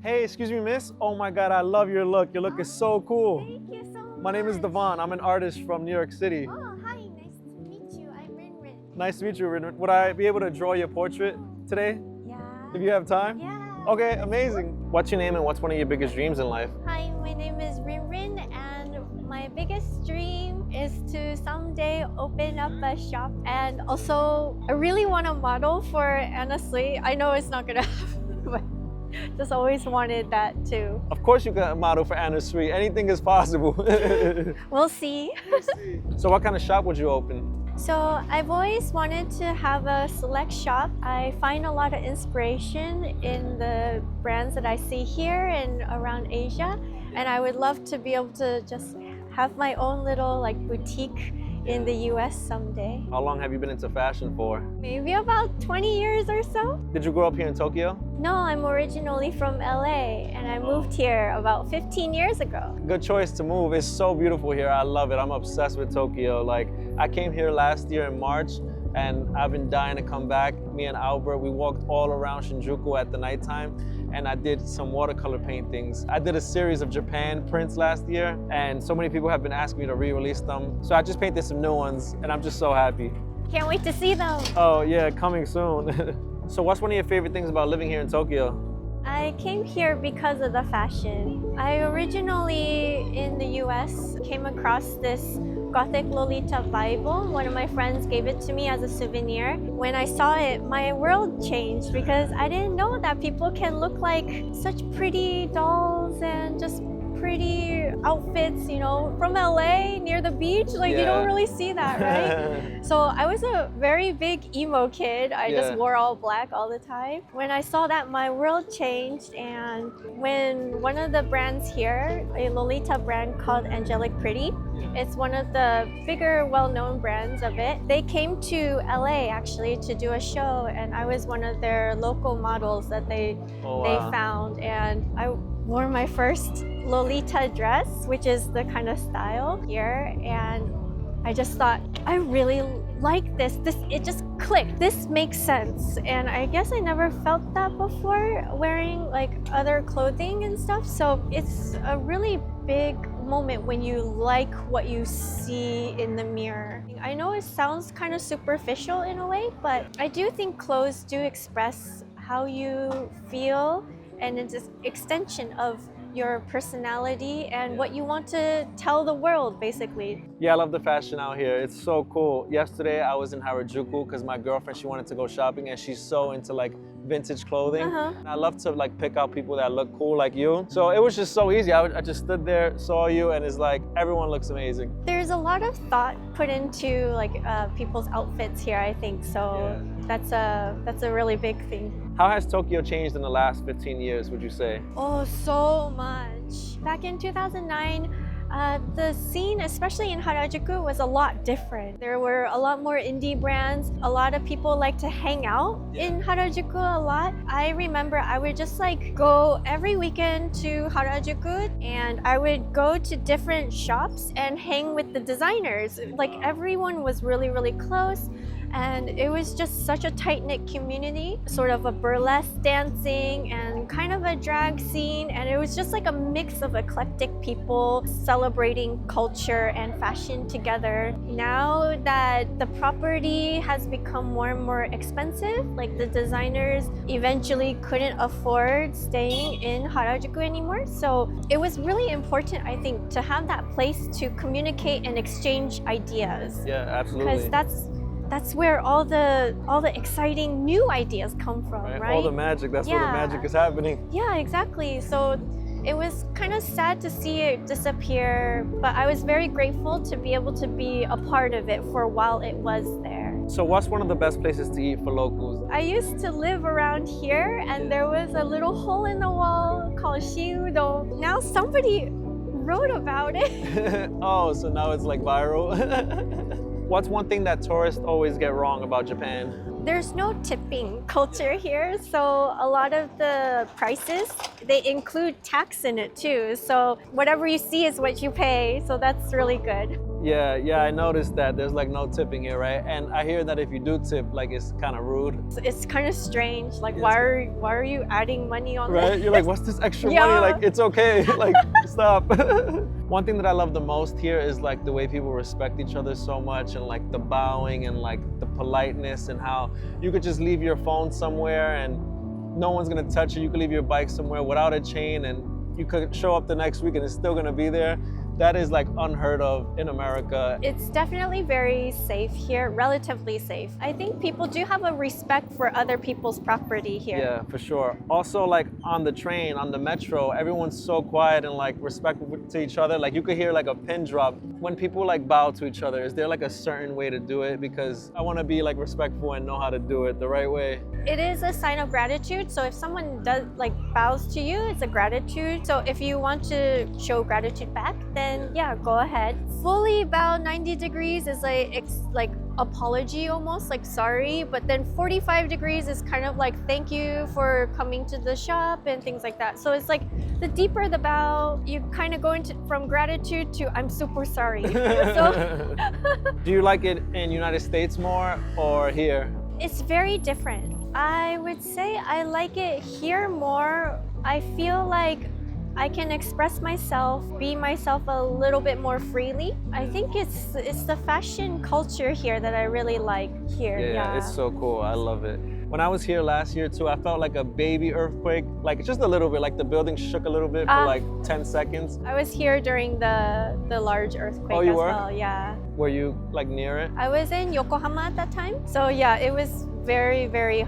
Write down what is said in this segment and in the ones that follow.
Hey, excuse me, miss. Oh my God, I love your look. Your look is so cool. Thank you so much. My name is Devon. I'm an artist from New York City. Oh, hi. Nice to meet you. I'm Rin. Nice to meet you, Rin. Would I be able to draw your portrait today, Yeah. if you have time? Yeah. Okay, amazing. What's your name and what's one of your biggest dreams in life? Hi, my name is Rin, and my biggest dream is to someday open up a shop. And also, I really want to model for Anna Sui. I know it's not gonna happen, but just always wanted that too. Of course you can model for Anna Sui. Anything is possible. We'll see. So what kind of shop would you open? So I've always wanted to have a select shop. I find a lot of inspiration in the brands that I see here and around Asia. And I would love to be able to just have my own little like boutique in the US someday. How long have you been into fashion for? Maybe about 20 years or so. Did you grow up here in Tokyo? No, I'm originally from LA and I moved here about 15 years ago. Good choice to move. It's so beautiful here. I love it. I'm obsessed with Tokyo. Like, I came here last year in March and I've been dying to come back. Me and Albert, we walked all around Shinjuku at the nighttime and I did some watercolor paintings. I did a series of Japan prints last year and so many people have been asking me to re-release them. So I just painted some new ones and I'm just so happy. Can't wait to see them. Oh yeah, coming soon. So what's one of your favorite things about living here in Tokyo? I came here because of the fashion. I originally in the US came across this Gothic Lolita Bible. One of my friends gave it to me as a souvenir. When I saw it, my world changed because I didn't know that people can look like such pretty dolls and just pretty outfits, you know, from LA near the beach. Like you don't really see that, right? So I was a very big emo kid. I just wore all black all the time. When I saw that, my world changed. And when one of the brands here, a Lolita brand called Angelic Pretty, it's one of the bigger, well-known brands of it. They came to LA actually to do a show, and I was one of their local models that they found. And I wore my first Lolita dress, which is the kind of style here, and I just thought, I really like this. It just clicked. This makes sense. And I guess I never felt that before wearing like other clothing and stuff. So it's a really big moment when you like what you see in the mirror. I know it sounds kind of superficial in a way, but I do think clothes do express how you feel, and it's an extension of your personality and what you want to tell the world, basically. Yeah, I love the fashion out here. It's so cool. Yesterday, I was in Harajuku because my girlfriend, she wanted to go shopping and she's so into like vintage clothing. And I love to like pick out people that look cool like you. So it was just so easy. I just stood there, saw you, and it's like, everyone looks amazing. There's a lot of thought put into like people's outfits here, I think. So that's a really big thing. How has Tokyo changed in the last 15 years, would you say? Oh, so much. Back in 2009, the scene, especially in Harajuku, was a lot different. There were a lot more indie brands. A lot of people like to hang out in Harajuku a lot. I remember I would just like go every weekend to Harajuku and I would go to different shops and hang with the designers. Like everyone was really, really close. And it was just such a tight-knit community, sort of a burlesque dancing and kind of a drag scene. And it was just like a mix of eclectic people celebrating culture and fashion together. Now that the property has become more and more expensive, like the designers eventually couldn't afford staying in Harajuku anymore. So it was really important, I think, to have that place to communicate and exchange ideas. Yeah, absolutely. Because that's where all the exciting new ideas come from, right? All the magic, that's where the magic is happening. Yeah, exactly. So it was kind of sad to see it disappear, but I was very grateful to be able to be a part of it for while it was there. So what's one of the best places to eat for locals? I used to live around here and there was a little hole in the wall called Shiudon. Now somebody wrote about it. Oh, so now it's like viral. What's one thing that tourists always get wrong about Japan? There's no tipping culture here, so a lot of the prices, they include tax in it too. So whatever you see is what you pay, so that's really good. Yeah, I noticed that there's like no tipping here, right? And I hear that if you do tip, like it's kind of rude. It's kind of strange. Like, Yes. why are you adding money on Right? this? You're like, what's this extra Yeah. money? Like, it's okay. Like, stop. One thing that I love the most here is like the way people respect each other so much, and like the bowing and like the politeness, and how you could just leave your phone somewhere and no one's gonna touch it. You could leave your bike somewhere without a chain and you could show up the next week and it's still gonna be there. That is like unheard of in America. It's definitely very safe here, relatively safe. I think people do have a respect for other people's property here. Yeah, for sure. Also, like on the train, on the metro, everyone's so quiet and like respectful to each other. Like you could hear like a pin drop when people like bow to each other. Is there like a certain way to do it? Because I want to be like respectful and know how to do it the right way. It is a sign of gratitude. So if someone does like bows to you, it's a gratitude. So if you want to show gratitude back, then yeah, go ahead. Fully bow 90 degrees is like apology almost, like sorry. But then 45 degrees is kind of like thank you for coming to the shop and things like that. So it's like the deeper the bow, you kind of go into from gratitude to I'm super sorry. So Do you like it in United States more or here? it's very different. I would say I like it here more. I feel like I can express myself, be myself a little bit more freely. I think it's the fashion culture here that I really like here. Yeah, it's so cool. I love it. When I was here last year too, I felt like a baby earthquake, like just a little bit, like the building shook a little bit for like 10 seconds. I was here during the large earthquake Oh, you as were? well. Yeah. Were you like near it? I was in Yokohama at that time. So yeah, it was very, very,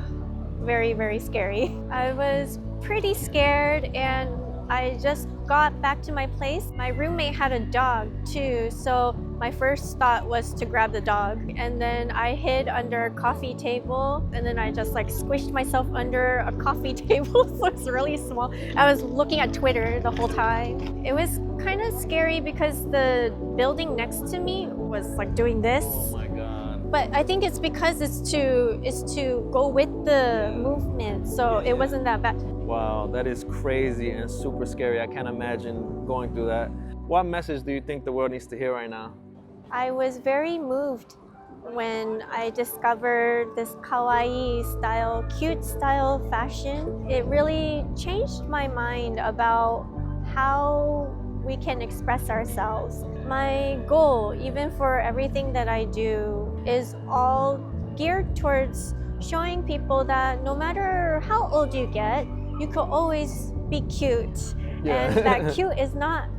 very, very scary. I was pretty scared and I just got back to my place. My roommate had a dog too, so my first thought was to grab the dog. And then I hid under a coffee table and then I just like squished myself under a coffee table, so it's really small. I was looking at Twitter the whole time. It was kind of scary because the building next to me was like doing this. Oh my God. But I think it's because it's to go with the movement, so it wasn't that bad. Wow, that is crazy and super scary. I can't imagine going through that. What message do you think the world needs to hear right now? I was very moved when I discovered this kawaii style, cute style fashion. It really changed my mind about how we can express ourselves. My goal, even for everything that I do, is all geared towards showing people that no matter how old you get, you could always be cute. Yeah. And that cute is not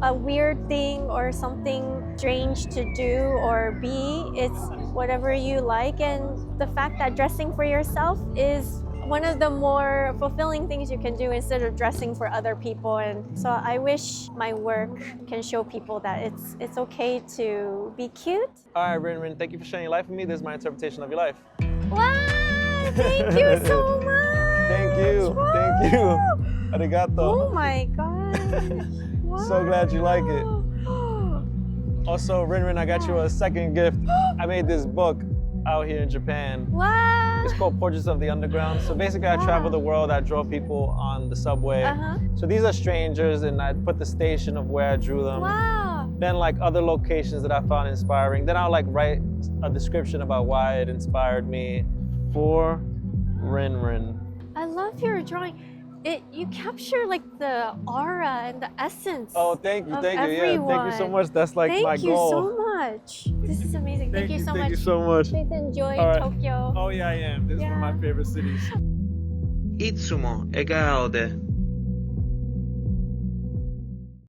a weird thing or something strange to do or be. It's whatever you like. And the fact that dressing for yourself is one of the more fulfilling things you can do instead of dressing for other people. And so I wish my work can show people that it's okay to be cute. All right, Rin, thank you for sharing your life with me. This is my interpretation of your life. Wow! Thank you so much! Thank you. Wow. Thank you. Arigato. Oh my gosh. Wow. So glad you like it. Also, Rin, I got you a second gift. I made this book out here in Japan. Wow. It's called Portraits of the Underground. So basically, I travel the world. I draw people on the subway. So these are strangers, and I put the station of where I drew them. Wow. Then like other locations that I found inspiring. Then I'll like write a description about why it inspired me. For Rin. I love your drawing. You capture like the aura and the essence. Oh, thank you. Of Yeah, thank you so everyone. much. That's like my Thank you goal. so much. This is amazing. Thank you so much. Thank you so much. Please enjoy All right. Tokyo. Oh yeah, I am. This is one of my favorite cities. いつも笑顔で